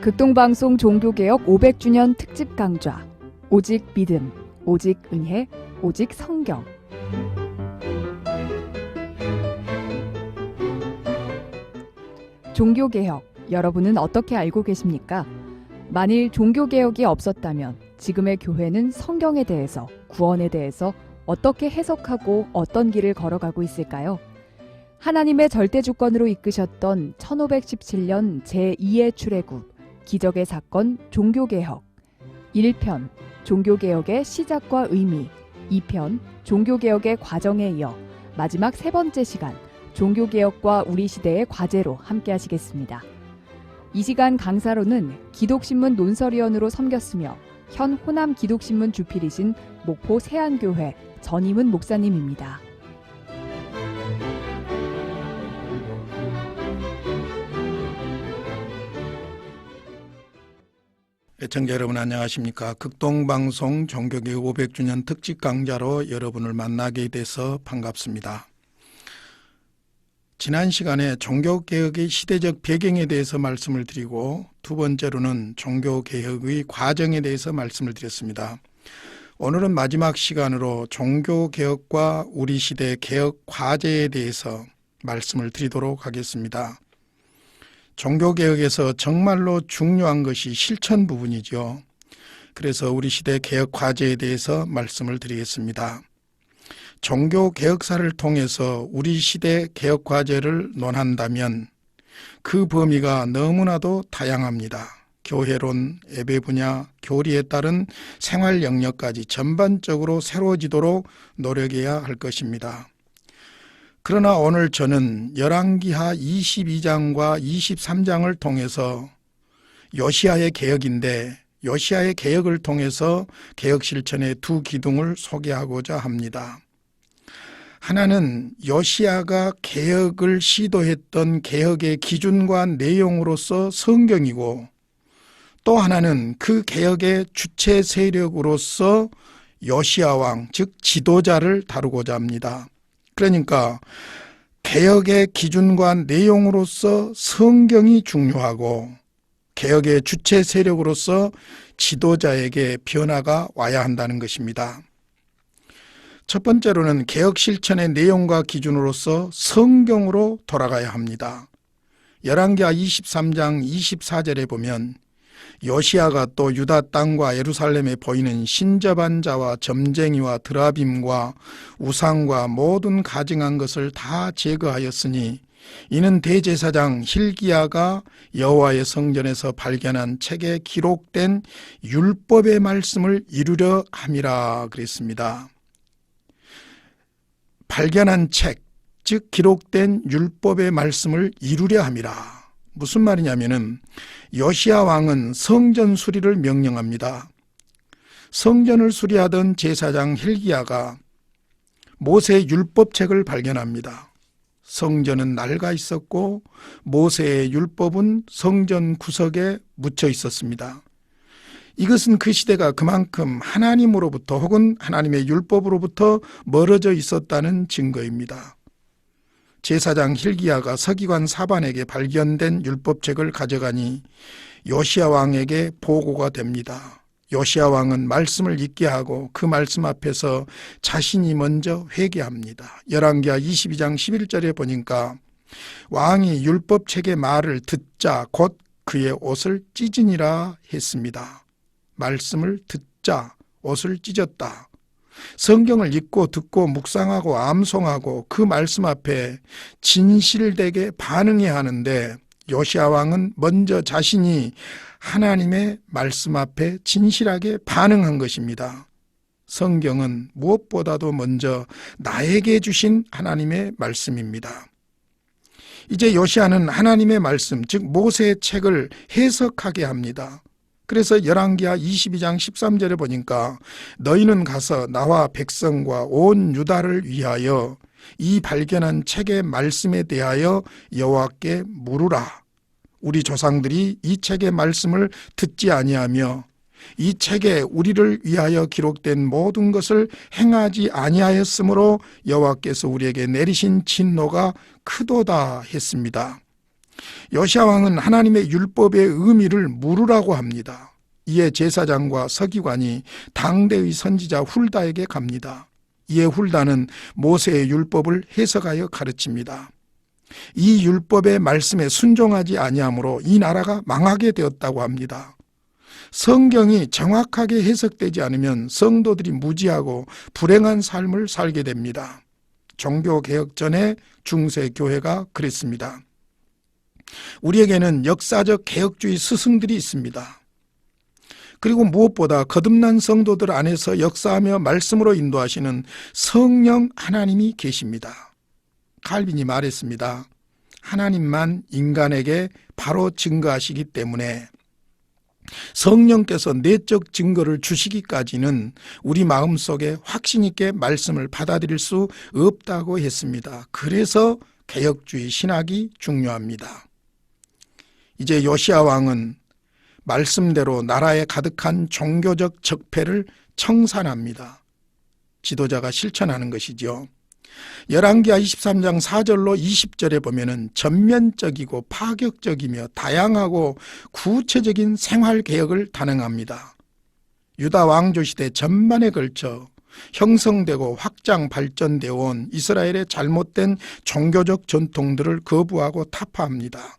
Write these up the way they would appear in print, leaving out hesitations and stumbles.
극동방송 종교개혁 500주년 특집 강좌 오직 믿음, 오직 은혜, 오직 성경. 종교개혁, 여러분은 어떻게 알고 계십니까? 만일 종교개혁이 없었다면 지금의 교회는 성경에 대해서, 구원에 대해서 어떻게 해석하고 어떤 길을 걸어가고 있을까요? 하나님의 절대주권으로 이끄셨던 1517년 제2의 출애굽, 기적의 사건 종교개혁 1편 종교개혁의 시작과 의미, 2편 종교개혁의 과정에 이어 마지막 세 번째 시간 종교개혁과 우리 시대의 과제로 함께 하시겠습니다. 이 시간 강사로는 기독신문 논설위원으로 섬겼으며 현 호남 기독신문 주필이신 목포 세안교회 전임은 목사님입니다. 애청자 여러분 안녕하십니까? 극동방송 종교개혁 500주년 특집 강좌로 여러분을 만나게 돼서 반갑습니다. 지난 시간에 종교개혁의 시대적 배경에 대해서 말씀을 드리고 두 번째로는 종교개혁의 과정에 대해서 말씀을 드렸습니다. 오늘은 마지막 시간으로 종교개혁과 우리 시대 개혁 과제에 대해서 말씀을 드리도록 하겠습니다. 종교개혁에서 정말로 중요한 것이 실천 부분이죠. 그래서 우리 시대 개혁 과제에 대해서 말씀을 드리겠습니다. 종교개혁사를 통해서 우리 시대 개혁 과제를 논한다면 그 범위가 너무나도 다양합니다. 교회론, 예배 분야, 교리에 따른 생활 영역까지 전반적으로 새로워지도록 노력해야 할 것입니다. 그러나 오늘 저는 열왕기하 22장과 23장을 통해서 요시야의 개혁인데 요시야의 개혁을 통해서 개혁 실천의 두 기둥을 소개하고자 합니다. 하나는 요시야가 개혁을 시도했던 개혁의 기준과 내용으로서 성경이고 또 하나는 그 개혁의 주체 세력으로서 요시야 왕, 즉 지도자를 다루고자 합니다. 그러니까 개혁의 기준과 내용으로서 성경이 중요하고 개혁의 주체 세력으로서 지도자에게 변화가 와야 한다는 것입니다. 첫 번째로는 개혁 실천의 내용과 기준으로서 성경으로 돌아가야 합니다. 열왕기하 23장 24절에 보면 요시야가 또 유다 땅과 예루살렘에 보이는 신접한 자와 점쟁이와 드라빔과 우상과 모든 가증한 것을 다 제거하였으니 이는 대제사장 hil기야가 여호와의 성전에서 발견한 책에 기록된 율법의 말씀을 이루려 함이라 그랬습니다. 발견한 책, 즉 기록된 율법의 말씀을 이루려 함이라. 무슨 말이냐면은 요시야 왕은 성전 수리를 명령합니다. 성전을 수리하던 제사장 hil기야가 모세의 율법책을 발견합니다. 성전은 낡아 있었고 모세의 율법은 성전 구석에 묻혀 있었습니다. 이것은 그 시대가 그만큼 하나님으로부터 혹은 하나님의 율법으로부터 멀어져 있었다는 증거입니다. 제사장 hil기야가 서기관 사반에게 발견된 율법책을 가져가니 요시야 왕에게 보고가 됩니다. 요시야 왕은 말씀을 잊게 하고 그 말씀 앞에서 자신이 먼저 회개합니다. 열왕기하 22장 11절에 보니까 왕이 율법책의 말을 듣자 곧 그의 옷을 찢으니라 했습니다. 말씀을 듣자 옷을 찢었다. 성경을 읽고 듣고 묵상하고 암송하고 그 말씀 앞에 진실되게 반응해야 하는데 요시야 왕은 먼저 자신이 하나님의 말씀 앞에 진실하게 반응한 것입니다. 성경은 무엇보다도 먼저 나에게 주신 하나님의 말씀입니다. 이제 요시야는 하나님의 말씀, 즉 모세의 책을 해석하게 합니다. 그래서 열왕기하 22장 13절에 보니까 너희는 가서 나와 백성과 온 유다를 위하여 이 발견한 책의 말씀에 대하여 여호와께 물으라. 우리 조상들이 이 책의 말씀을 듣지 아니하며 이 책에 우리를 위하여 기록된 모든 것을 행하지 아니하였으므로 여호와께서 우리에게 내리신 진노가 크도다 했습니다. 요시야 왕은 하나님의 율법의 의미를 물으라고 합니다. 이에 제사장과 서기관이 당대의 선지자 훌다에게 갑니다. 이에 훌다는 모세의 율법을 해석하여 가르칩니다. 이 율법의 말씀에 순종하지 아니하므로 이 나라가 망하게 되었다고 합니다. 성경이 정확하게 해석되지 않으면 성도들이 무지하고 불행한 삶을 살게 됩니다. 종교개혁 전에 중세교회가 그랬습니다. 우리에게는 역사적 개혁주의 스승들이 있습니다. 그리고 무엇보다 거듭난 성도들 안에서 역사하며 말씀으로 인도하시는 성령 하나님이 계십니다. 칼빈이 말했습니다. 하나님만 인간에게 바로 증거하시기 때문에 성령께서 내적 증거를 주시기까지는 우리 마음속에 확신 있게 말씀을 받아들일 수 없다고 했습니다. 그래서 개혁주의 신학이 중요합니다. 이제 요시야 왕은 말씀대로 나라에 가득한 종교적 적폐를 청산합니다. 지도자가 실천하는 것이죠. 열왕기하 23장 4절로 20절에 보면은 전면적이고 파격적이며 다양하고 구체적인 생활개혁을 단행합니다. 유다 왕조 시대 전반에 걸쳐 형성되고 확장 발전되어 온 이스라엘의 잘못된 종교적 전통들을 거부하고 타파합니다.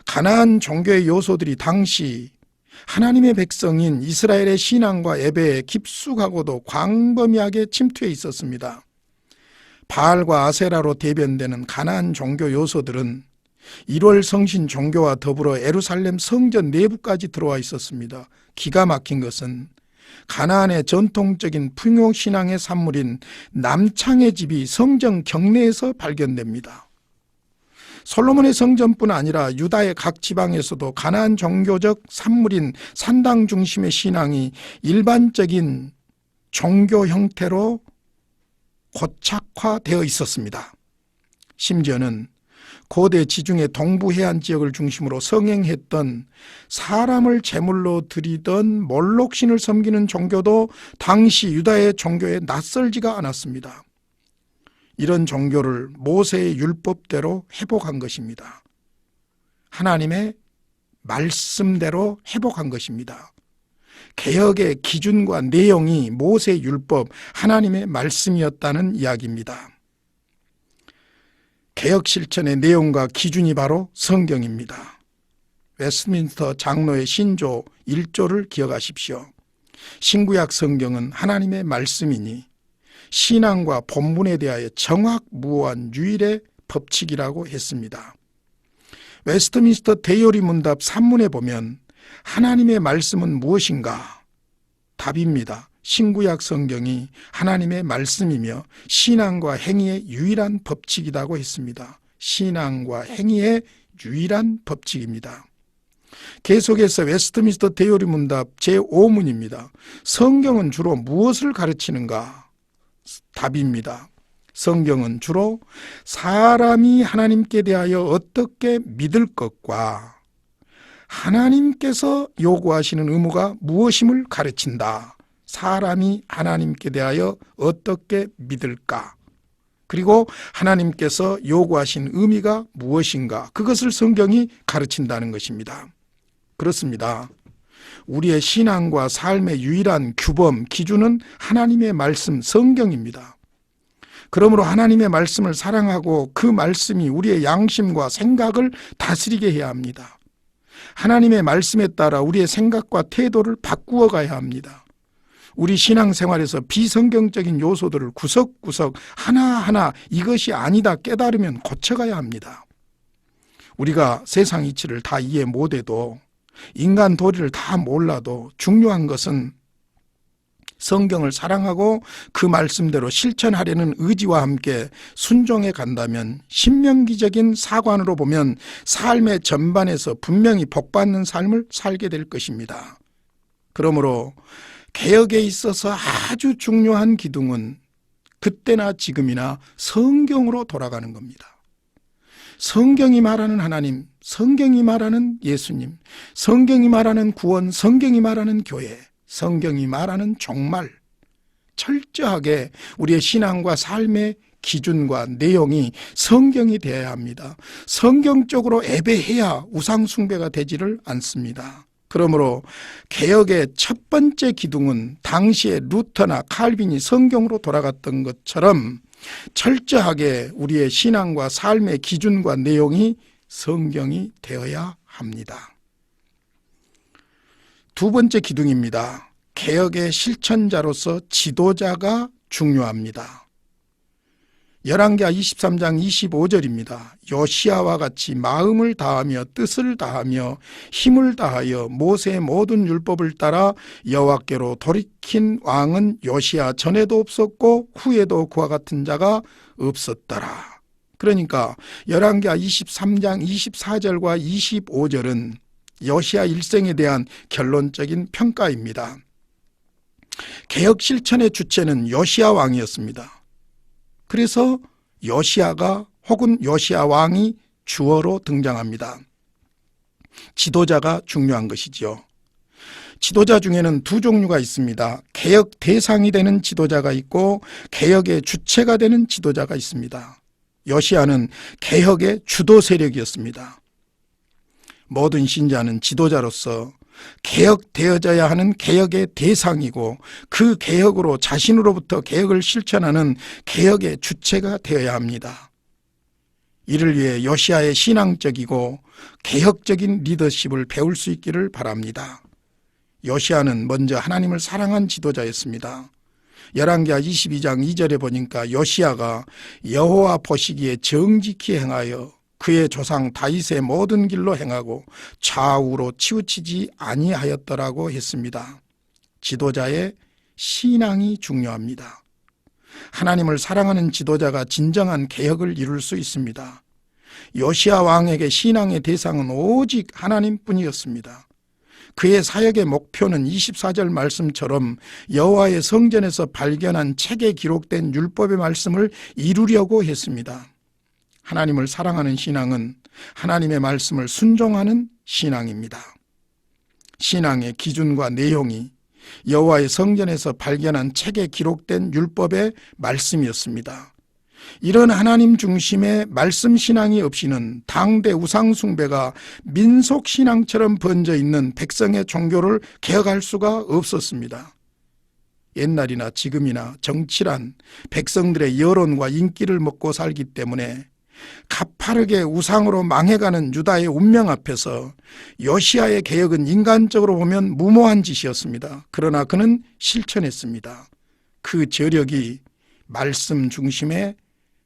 가나안 종교의 요소들이 당시 하나님의 백성인 이스라엘의 신앙과 예배에 깊숙하고도 광범위하게 침투해 있었습니다. 바알과 아세라로 대변되는 가나안 종교 요소들은 1월 성신 종교와 더불어 예루살렘 성전 내부까지 들어와 있었습니다. 기가 막힌 것은 가나안의 전통적인 풍요신앙의 산물인 남창의 집이 성전 경내에서 발견됩니다. 솔로몬의 성전뿐 아니라 유다의 각 지방에서도 가나안 종교적 산물인 산당 중심의 신앙이 일반적인 종교 형태로 고착화되어 있었습니다. 심지어는 고대 지중해 동부 해안 지역을 중심으로 성행했던 사람을 제물로 드리던 몰록신을 섬기는 종교도 당시 유다의 종교에 낯설지가 않았습니다. 이런 종교를 모세의 율법대로 회복한 것입니다. 하나님의 말씀대로 회복한 것입니다. 개혁의 기준과 내용이 모세 율법, 하나님의 말씀이었다는 이야기입니다. 개혁 실천의 내용과 기준이 바로 성경입니다. 웨스트민스터 장로의 신조 1조를 기억하십시오. 신구약 성경은 하나님의 말씀이니 신앙과 본문에 대하여 정확무오한 유일의 법칙이라고 했습니다. 웨스트민스터 대요리 문답 3문에 보면 하나님의 말씀은 무엇인가? 답입니다. 신구약 성경이 하나님의 말씀이며 신앙과 행위의 유일한 법칙이라고 했습니다. 신앙과 행위의 유일한 법칙입니다. 계속해서 웨스트민스터 대요리 문답 제5문입니다. 성경은 주로 무엇을 가르치는가? 답입니다. 성경은 주로 사람이 하나님께 대하여 어떻게 믿을 것과 하나님께서 요구하시는 의무가 무엇임을 가르친다. 사람이 하나님께 대하여 어떻게 믿을까? 그리고 하나님께서 요구하신 의미가 무엇인가? 그것을 성경이 가르친다는 것입니다. 그렇습니다. 우리의 신앙과 삶의 유일한 규범, 기준은 하나님의 말씀, 성경입니다. 그러므로 하나님의 말씀을 사랑하고 그 말씀이 우리의 양심과 생각을 다스리게 해야 합니다. 하나님의 말씀에 따라 우리의 생각과 태도를 바꾸어 가야 합니다. 우리 신앙생활에서 비성경적인 요소들을 구석구석 하나하나 이것이 아니다 깨달으면 고쳐가야 합니다. 우리가 세상 이치를 다 이해 못해도 인간 도리를 다 몰라도 중요한 것은 성경을 사랑하고 그 말씀대로 실천하려는 의지와 함께 순종해 간다면 신명기적인 사관으로 보면 삶의 전반에서 분명히 복받는 삶을 살게 될 것입니다. 그러므로 개혁에 있어서 아주 중요한 기둥은 그때나 지금이나 성경으로 돌아가는 겁니다. 성경이 말하는 하나님, 성경이 말하는 예수님, 성경이 말하는 구원, 성경이 말하는 교회, 성경이 말하는 종말, 철저하게 우리의 신앙과 삶의 기준과 내용이 성경이 되어야 합니다. 성경적으로 예배해야 우상 숭배가 되지를 않습니다. 그러므로 개혁의 첫 번째 기둥은 당시에 루터나 칼빈이 성경으로 돌아갔던 것처럼 철저하게 우리의 신앙과 삶의 기준과 내용이 성경이 되어야 합니다. 두 번째 기둥입니다. 개혁의 실천자로서 지도자가 중요합니다. 열왕기하 23장 25절입니다. 요시야와 같이 마음을 다하며 뜻을 다하며 힘을 다하여 모세의 모든 율법을 따라 여호와께로 돌이킨 왕은 요시야 전에도 없었고 후에도 그와 같은 자가 없었더라. 그러니까 열왕기하 23장 24절과 25절은 요시야 일생에 대한 결론적인 평가입니다. 개혁 실천의 주체는 요시야 왕이었습니다. 그래서 요시야가 혹은 요시야 왕이 주어로 등장합니다. 지도자가 중요한 것이죠. 지도자 중에는 두 종류가 있습니다. 개혁 대상이 되는 지도자가 있고 개혁의 주체가 되는 지도자가 있습니다. 요시야는 개혁의 주도 세력이었습니다. 모든 신자는 지도자로서 개혁되어져야 하는 개혁의 대상이고 그 개혁으로 자신으로부터 개혁을 실천하는 개혁의 주체가 되어야 합니다. 이를 위해 요시야의 신앙적이고 개혁적인 리더십을 배울 수 있기를 바랍니다. 요시야는 먼저 하나님을 사랑한 지도자였습니다. 열왕기하 22장 2절에 보니까 요시야가 여호와 보시기에 정직히 행하여 그의 조상 다윗의 모든 길로 행하고 좌우로 치우치지 아니하였더라고 했습니다. 지도자의 신앙이 중요합니다. 하나님을 사랑하는 지도자가 진정한 개혁을 이룰 수 있습니다. 요시야 왕에게 신앙의 대상은 오직 하나님뿐이었습니다. 그의 사역의 목표는 24절 말씀처럼 여호와의 성전에서 발견한 책에 기록된 율법의 말씀을 이루려고 했습니다. 하나님을 사랑하는 신앙은 하나님의 말씀을 순종하는 신앙입니다. 신앙의 기준과 내용이 여호와의 성전에서 발견한 책에 기록된 율법의 말씀이었습니다. 이런 하나님 중심의 말씀 신앙이 없이는 당대 우상 숭배가 민속 신앙처럼 번져 있는 백성의 종교를 개혁할 수가 없었습니다. 옛날이나 지금이나 정치란 백성들의 여론과 인기를 먹고 살기 때문에 가파르게 우상으로 망해가는 유다의 운명 앞에서 요시야의 개혁은 인간적으로 보면 무모한 짓이었습니다. 그러나 그는 실천했습니다. 그 저력이 말씀 중심의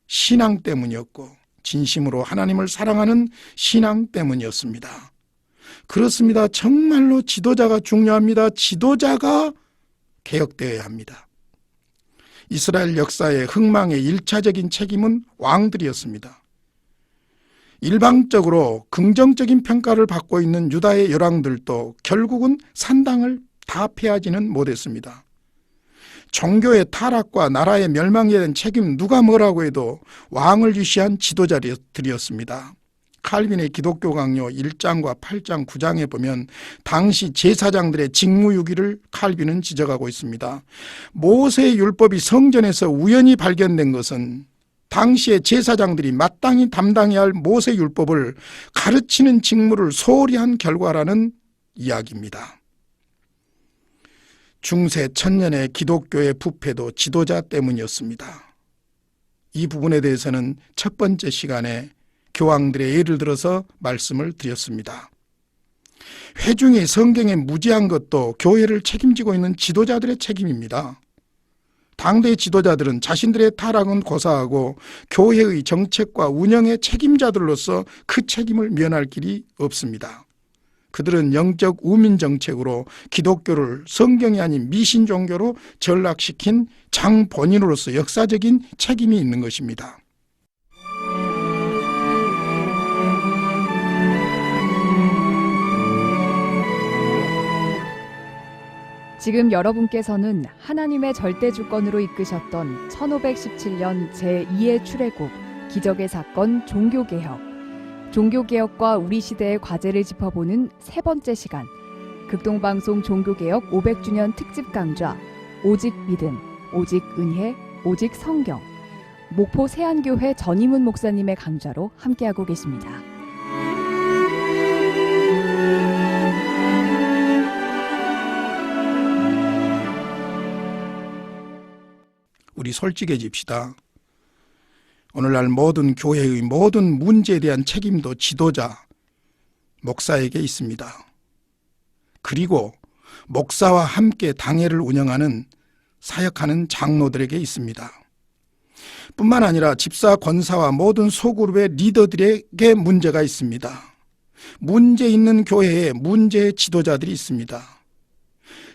신앙 때문이었고 진심으로 하나님을 사랑하는 신앙 때문이었습니다. 그렇습니다. 정말로 지도자가 중요합니다. 지도자가 개혁되어야 합니다. 이스라엘 역사의 흥망의 1차적인 책임은 왕들이었습니다. 일방적으로 긍정적인 평가를 받고 있는 유다의 열왕들도 결국은 산당을 다 패하지는 못했습니다. 종교의 타락과 나라의 멸망에 대한 책임 누가 뭐라고 해도 왕을 유시한 지도자들이었습니다. 칼빈의 기독교 강요 1장과 8장 9장에 보면 당시 제사장들의 직무유기를 칼빈은 지적하고 있습니다. 모세의 율법이 성전에서 우연히 발견된 것은 당시의 제사장들이 마땅히 담당해야 할 모세 율법을 가르치는 직무를 소홀히 한 결과라는 이야기입니다. 중세 천년의 기독교의 부패도 지도자 때문이었습니다. 이 부분에 대해서는 첫 번째 시간에 교황들의 예를 들어서 말씀을 드렸습니다. 회중이 성경에 무지한 것도 교회를 책임지고 있는 지도자들의 책임입니다. 당대 지도자들은 자신들의 타락은 고사하고 교회의 정책과 운영의 책임자들로서 그 책임을 면할 길이 없습니다. 그들은 영적 우민 정책으로 기독교를 성경이 아닌 미신 종교로 전락시킨 장본인으로서 역사적인 책임이 있는 것입니다. 지금 여러분께서는 하나님의 절대 주권으로 이끄셨던 1517년 제2의 출애굽 기적의 사건 종교개혁, 종교개혁과 우리 시대의 과제를 짚어보는 세 번째 시간, 극동방송 종교개혁 500주년 특집 강좌 오직 믿음, 오직 은혜, 오직 성경, 목포 세안교회 전희문 목사님의 강좌로 함께하고 계십니다. 우리 솔직해집시다. 오늘날 모든 교회의 모든 문제에 대한 책임도 지도자, 목사에게 있습니다. 그리고 목사와 함께 당회를 운영하는 사역하는 장로들에게 있습니다. 뿐만 아니라 집사, 권사와 모든 소그룹의 리더들에게 문제가 있습니다. 문제 있는 교회에 문제의 지도자들이 있습니다.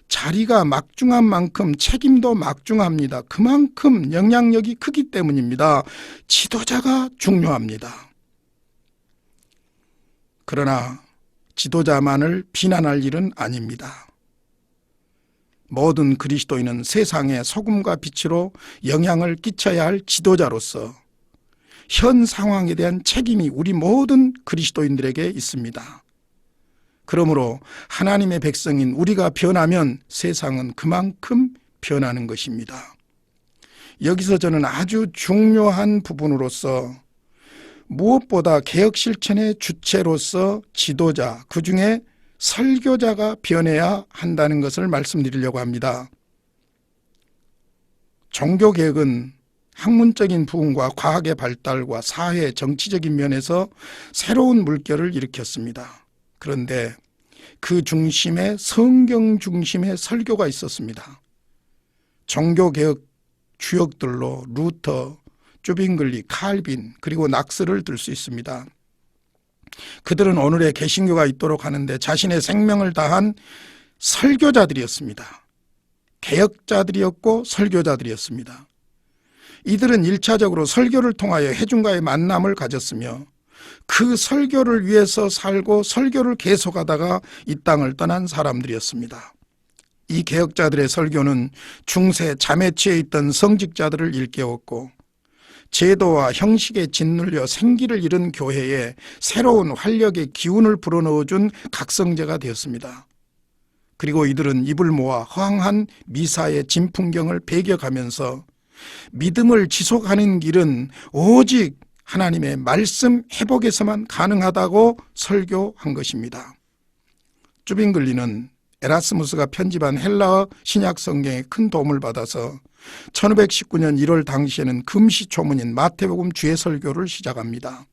자리가 막중한 만큼 책임도 막중합니다. 그만큼 영향력이 크기 때문입니다. 지도자가 중요합니다. 그러나 지도자만을 비난할 일은 아닙니다. 모든 그리스도인은 세상의 소금과 빛으로 영향을 끼쳐야 할 지도자로서 현 상황에 대한 책임이 우리 모든 그리스도인들에게 있습니다. 그러므로 하나님의 백성인 우리가 변하면 세상은 그만큼 변하는 것입니다. 여기서 저는 아주 중요한 부분으로서 무엇보다 개혁 실천의 주체로서 지도자, 그중에 설교자가 변해야 한다는 것을 말씀드리려고 합니다. 종교개혁은 학문적인 부분과 과학의 발달과 사회, 정치적인 면에서 새로운 물결을 일으켰습니다. 그런데 그 중심에 성경 중심의 설교가 있었습니다. 종교개혁 주역들로 루터, 쭈빙글리, 칼빈, 그리고 낙스를 들 수 있습니다. 그들은 오늘의 개신교가 있도록 하는데 자신의 생명을 다한 설교자들이었습니다. 개혁자들이었고 설교자들이었습니다. 이들은 1차적으로 설교를 통하여 회중과의 만남을 가졌으며 그 설교를 위해서 살고 설교를 계속하다가 이 땅을 떠난 사람들이었습니다. 이 개혁자들의 설교는 중세 자매치에 있던 성직자들을 일깨웠고 제도와 형식에 짓눌려 생기를 잃은 교회에 새로운 활력의 기운을 불어넣어준 각성제가 되었습니다. 그리고 이들은 입을 모아 허황한 미사의 진풍경을 배격하면서 믿음을 지속하는 길은 오직 하나님의 말씀 회복에서만 가능하다고 설교한 것입니다. 쭈빙글리는 에라스무스가 편집한 헬라어 신약 성경에 큰 도움을 받아서 1519년 1월 당시에는 금시초문인 마태복음 주의 설교를 시작합니다.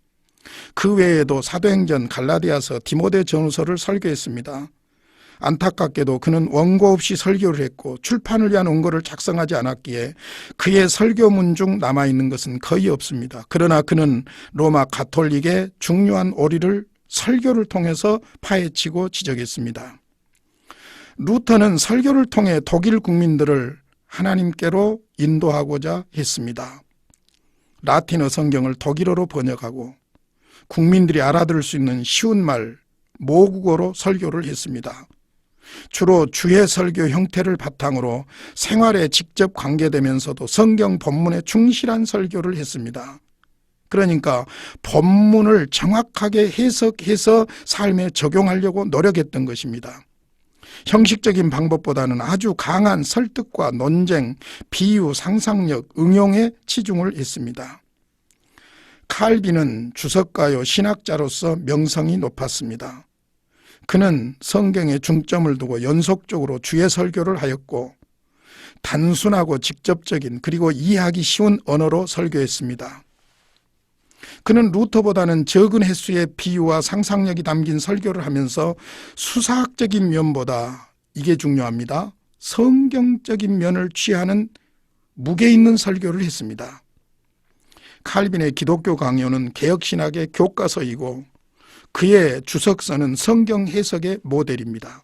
그 외에도 사도행전, 갈라디아서, 디모데 전후서를 설교했습니다. 안타깝게도 그는 원고 없이 설교를 했고 출판을 위한 원고를 작성하지 않았기에 그의 설교문 중 남아있는 것은 거의 없습니다. 그러나 그는 로마 가톨릭의 중요한 오리를 설교를 통해서 파헤치고 지적했습니다. 루터는 설교를 통해 독일 국민들을 하나님께로 인도하고자 했습니다. 라틴어 성경을 독일어로 번역하고 국민들이 알아들을 수 있는 쉬운 말, 모국어로 설교를 했습니다. 주로 주의 설교 형태를 바탕으로 생활에 직접 관계되면서도 성경 본문에 충실한 설교를 했습니다. 그러니까 본문을 정확하게 해석해서 삶에 적용하려고 노력했던 것입니다. 형식적인 방법보다는 아주 강한 설득과 논쟁, 비유, 상상력, 응용에 치중을 했습니다. 칼빈은 주석가요 신학자로서 명성이 높았습니다. 그는 성경에 중점을 두고 연속적으로 주의 설교를 하였고 단순하고 직접적인 그리고 이해하기 쉬운 언어로 설교했습니다. 그는 루터보다는 적은 횟수의 비유와 상상력이 담긴 설교를 하면서 수사학적인 면보다 이게 중요합니다. 성경적인 면을 취하는 무게 있는 설교를 했습니다. 칼빈의 기독교 강요는 개혁신학의 교과서이고 그의 주석서는 성경 해석의 모델입니다.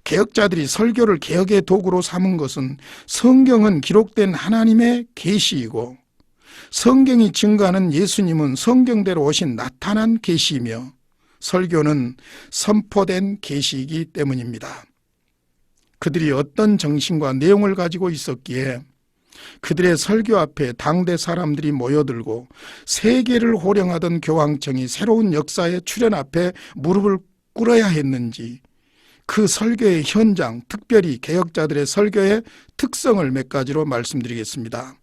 개혁자들이 설교를 개혁의 도구로 삼은 것은 성경은 기록된 하나님의 계시이고 성경이 증거하는 예수님은 성경대로 오신 나타난 계시이며 설교는 선포된 계시이기 때문입니다. 그들이 어떤 정신과 내용을 가지고 있었기에 그들의 설교 앞에 당대 사람들이 모여들고 세계를 호령하던 교황청이 새로운 역사의 출현 앞에 무릎을 꿇어야 했는지 그 설교의 현장, 특별히 개혁자들의 설교의 특성을 몇 가지로 말씀드리겠습니다.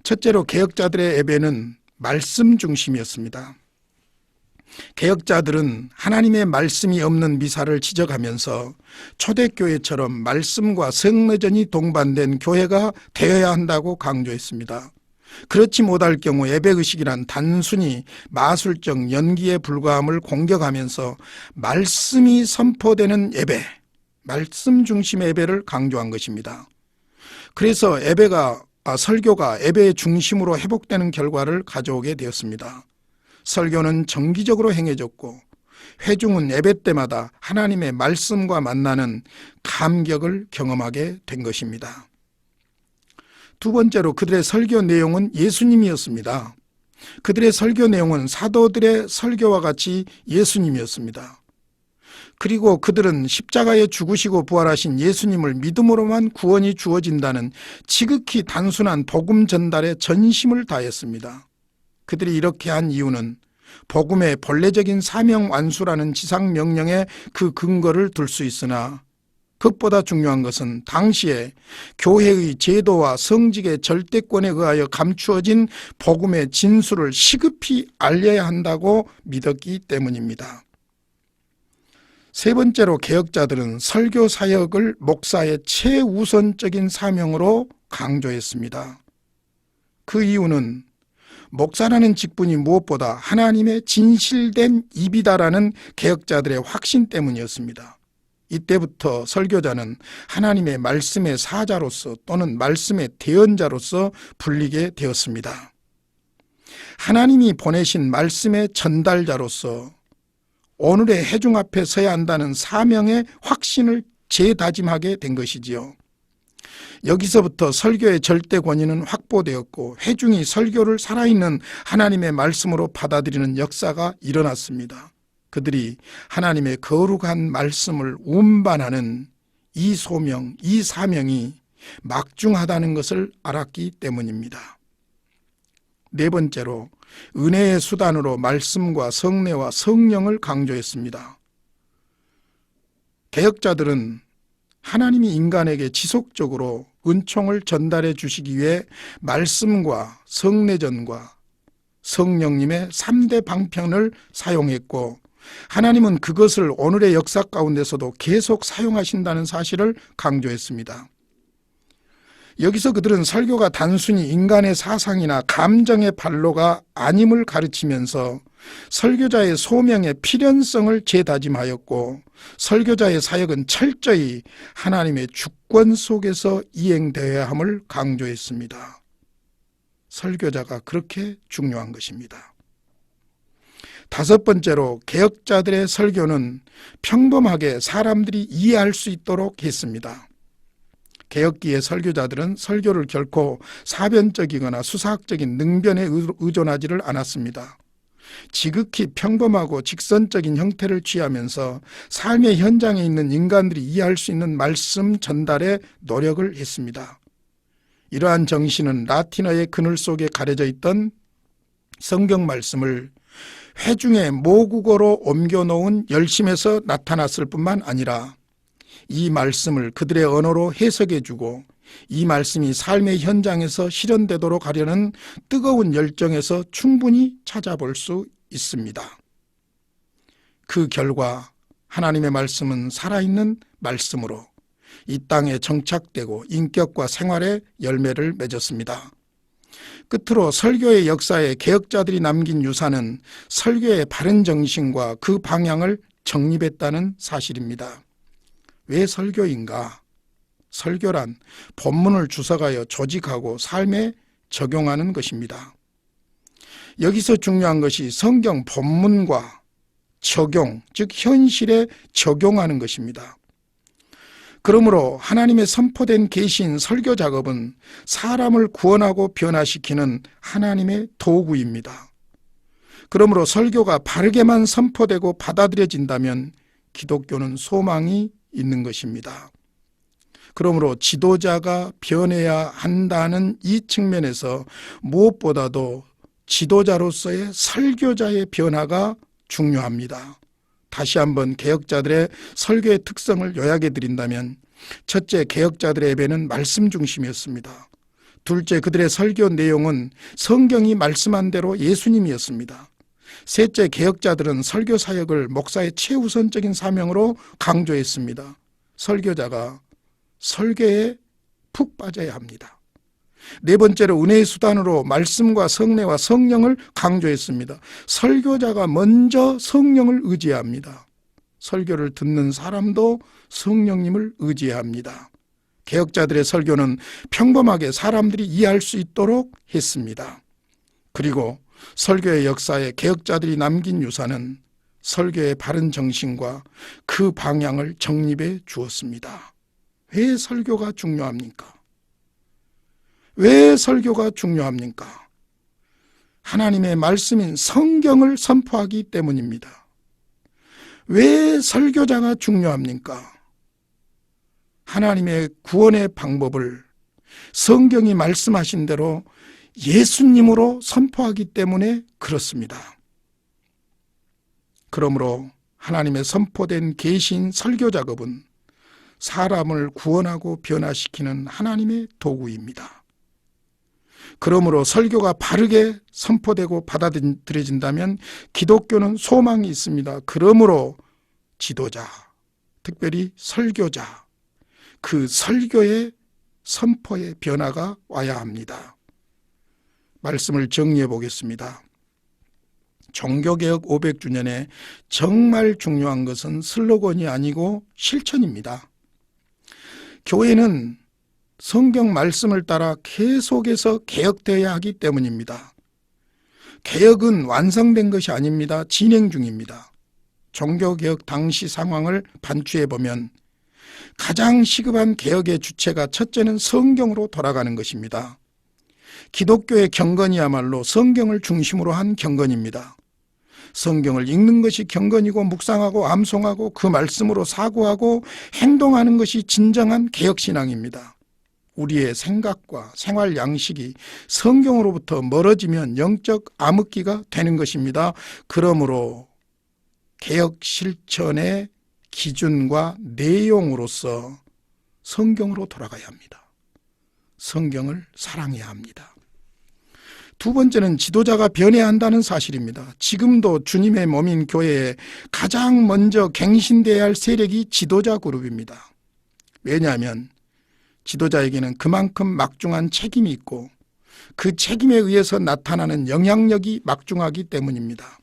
첫째로 개혁자들의 예배는 말씀 중심이었습니다. 개혁자들은 하나님의 말씀이 없는 미사를 지적하면서 초대교회처럼 말씀과 성례전이 동반된 교회가 되어야 한다고 강조했습니다. 그렇지 못할 경우 예배의식이란 단순히 마술적 연기에 불과함을 공격하면서 말씀이 선포되는 예배, 말씀 중심의 예배를 강조한 것입니다. 그래서 설교가 예배의 중심으로 회복되는 결과를 가져오게 되었습니다. 설교는 정기적으로 행해졌고 회중은 예배 때마다 하나님의 말씀과 만나는 감격을 경험하게 된 것입니다. 두 번째로 그들의 설교 내용은 예수님이었습니다. 그들의 설교 내용은 사도들의 설교와 같이 예수님이었습니다. 그리고 그들은 십자가에 죽으시고 부활하신 예수님을 믿음으로만 구원이 주어진다는 지극히 단순한 복음 전달에 전심을 다했습니다. 그들이 이렇게 한 이유는 복음의 본래적인 사명 완수라는 지상 명령에 그 근거를 둘 수 있으나 그것보다 중요한 것은 당시에 교회의 제도와 성직의 절대권에 의하여 감추어진 복음의 진수를 시급히 알려야 한다고 믿었기 때문입니다. 세 번째로 개혁자들은 설교 사역을 목사의 최우선적인 사명으로 강조했습니다. 그 이유는 목사라는 직분이 무엇보다 하나님의 진실된 입이다라는 개혁자들의 확신 때문이었습니다. 이때부터 설교자는 하나님의 말씀의 사자로서 또는 말씀의 대언자로서 불리게 되었습니다. 하나님이 보내신 말씀의 전달자로서 오늘의 회중 앞에 서야 한다는 사명의 확신을 재다짐하게 된 것이지요. 여기서부터 설교의 절대 권위는 확보되었고 회중이 설교를 살아있는 하나님의 말씀으로 받아들이는 역사가 일어났습니다. 그들이 하나님의 거룩한 말씀을 운반하는 이 소명, 이 사명이 막중하다는 것을 알았기 때문입니다. 네 번째로 은혜의 수단으로 말씀과 성례와 성령을 강조했습니다. 개혁자들은 하나님이 인간에게 지속적으로 은총을 전달해 주시기 위해 말씀과 성례전과 성령님의 3대 방편을 사용했고 하나님은 그것을 오늘의 역사 가운데서도 계속 사용하신다는 사실을 강조했습니다. 여기서 그들은 설교가 단순히 인간의 사상이나 감정의 발로가 아님을 가르치면서 설교자의 소명의 필연성을 재다짐하였고 설교자의 사역은 철저히 하나님의 주권 속에서 이행되어야 함을 강조했습니다. 설교자가 그렇게 중요한 것입니다. 다섯 번째로 개혁자들의 설교는 평범하게 사람들이 이해할 수 있도록 했습니다. 개혁기의 설교자들은 설교를 결코 사변적이거나 수사학적인 능변에 의존하지를 않았습니다. 지극히 평범하고 직선적인 형태를 취하면서 삶의 현장에 있는 인간들이 이해할 수 있는 말씀 전달에 노력을 했습니다. 이러한 정신은 라틴어의 그늘 속에 가려져 있던 성경 말씀을 회중의 모국어로 옮겨놓은 열심에서 나타났을 뿐만 아니라 이 말씀을 그들의 언어로 해석해주고 이 말씀이 삶의 현장에서 실현되도록 하려는 뜨거운 열정에서 충분히 찾아볼 수 있습니다. 그 결과 하나님의 말씀은 살아있는 말씀으로 이 땅에 정착되고 인격과 생활에 열매를 맺었습니다. 끝으로 설교의 역사에 개혁자들이 남긴 유산은 설교의 바른 정신과 그 방향을 정립했다는 사실입니다. 왜 설교인가? 설교란 본문을 주석하여 조직하고 삶에 적용하는 것입니다. 여기서 중요한 것이 성경 본문과 적용, 즉 현실에 적용하는 것입니다. 그러므로 하나님의 선포된 계시인 설교 작업은 사람을 구원하고 변화시키는 하나님의 도구입니다. 그러므로 설교가 바르게만 선포되고 받아들여진다면 기독교는 소망이 있는 것입니다. 그러므로 지도자가 변해야 한다는 이 측면에서 무엇보다도 지도자로서의 설교자의 변화가 중요합니다. 다시 한번 개혁자들의 설교의 특성을 요약해 드린다면 첫째, 개혁자들의 예배는 말씀 중심이었습니다. 둘째, 그들의 설교 내용은 성경이 말씀한 대로 예수님이었습니다. 셋째, 개혁자들은 설교 사역을 목사의 최우선적인 사명으로 강조했습니다. 설교자가 설교에 푹 빠져야 합니다. 네 번째로, 은혜의 수단으로 말씀과 성례와 성령을 강조했습니다. 설교자가 먼저 성령을 의지해야 합니다. 설교를 듣는 사람도 성령님을 의지해야 합니다. 개혁자들의 설교는 평범하게 사람들이 이해할 수 있도록 했습니다. 그리고 설교의 역사에 개혁자들이 남긴 유산은 설교의 바른 정신과 그 방향을 정립해 주었습니다. 왜 설교가 중요합니까? 왜 설교가 중요합니까? 하나님의 말씀인 성경을 선포하기 때문입니다. 왜 설교자가 중요합니까? 하나님의 구원의 방법을 성경이 말씀하신 대로 예수님으로 선포하기 때문에 그렇습니다. 그러므로 하나님의 선포된 계신 설교 작업은 사람을 구원하고 변화시키는 하나님의 도구입니다. 그러므로 설교가 바르게 선포되고 받아들여진다면 기독교는 소망이 있습니다. 그러므로 지도자, 특별히 설교자, 그 설교의 선포의 변화가 와야 합니다. 말씀을 정리해 보겠습니다. 종교개혁 500주년에 정말 중요한 것은 슬로건이 아니고 실천입니다. 교회는 성경 말씀을 따라 계속해서 개혁되어야 하기 때문입니다. 개혁은 완성된 것이 아닙니다. 진행 중입니다. 종교개혁 당시 상황을 반추해 보면 가장 시급한 개혁의 주체가 첫째는 성경으로 돌아가는 것입니다. 기독교의 경건이야말로 성경을 중심으로 한 경건입니다. 성경을 읽는 것이 경건이고 묵상하고 암송하고 그 말씀으로 사고하고 행동하는 것이 진정한 개혁신앙입니다. 우리의 생각과 생활 양식이 성경으로부터 멀어지면 영적 암흑기가 되는 것입니다. 그러므로 개혁 실천의 기준과 내용으로서 성경으로 돌아가야 합니다. 성경을 사랑해야 합니다. 두 번째는 지도자가 변해야 한다는 사실입니다. 지금도 주님의 몸인 교회에 가장 먼저 갱신되어야 할 세력이 지도자 그룹입니다. 왜냐하면 지도자에게는 그만큼 막중한 책임이 있고 그 책임에 의해서 나타나는 영향력이 막중하기 때문입니다.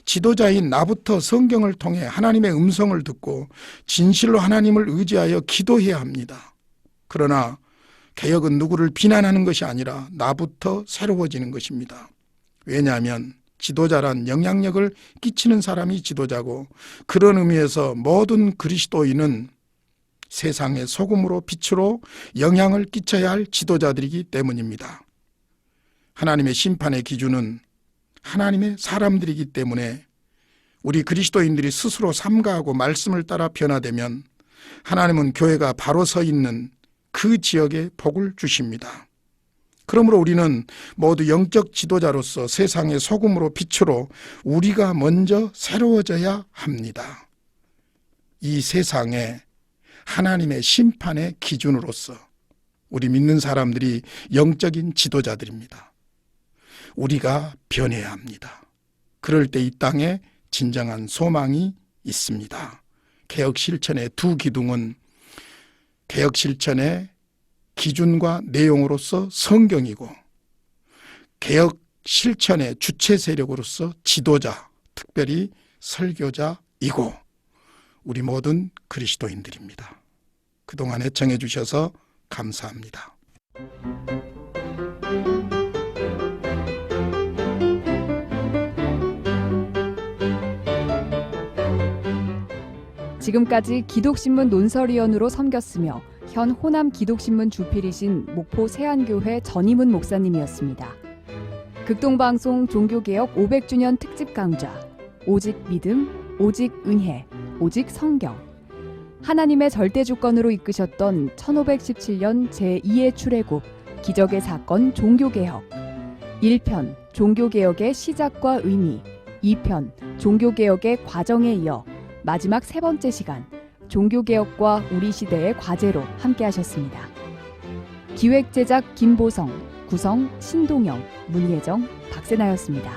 지도자인 나부터 성경을 통해 하나님의 음성을 듣고 진실로 하나님을 의지하여 기도해야 합니다. 그러나 개혁은 누구를 비난하는 것이 아니라 나부터 새로워지는 것입니다. 왜냐하면 지도자란 영향력을 끼치는 사람이 지도자고 그런 의미에서 모든 그리스도인은 세상의 소금으로 빛으로 영향을 끼쳐야 할 지도자들이기 때문입니다. 하나님의 심판의 기준은 하나님의 사람들이기 때문에 우리 그리스도인들이 스스로 삼가하고 말씀을 따라 변화되면 하나님은 교회가 바로 서 있는 그 지역에 복을 주십니다. 그러므로 우리는 모두 영적 지도자로서 세상의 소금으로 빛으로 우리가 먼저 새로워져야 합니다. 이 세상에 하나님의 심판의 기준으로서 우리 믿는 사람들이 영적인 지도자들입니다. 우리가 변해야 합니다. 그럴 때 이 땅에 진정한 소망이 있습니다. 개혁 실천의 두 기둥은 개혁 실천의 기준과 내용으로서 성경이고 개혁 실천의 주체 세력으로서 지도자, 특별히 설교자이고 우리 모든 그리스도인들입니다. 그동안 애청해 주셔서 감사합니다. 지금까지 기독신문 논설위원으로 섬겼으며 현 호남 기독신문 주필이신 목포 세안교회 전임훈 목사님이었습니다. 극동방송 종교개혁 500주년 특집 강좌 오직 믿음, 오직 은혜, 오직 성경. 하나님의 절대주권으로 이끄셨던 1517년 제2의 출애굽 기적의 사건 종교개혁 1편 종교개혁의 시작과 의미 2편 종교개혁의 과정에 이어 마지막 세 번째 시간 종교개혁과 우리 시대의 과제로 함께 하셨습니다. 기획 제작 김보성, 구성 신동영, 문예정, 박세나였습니다.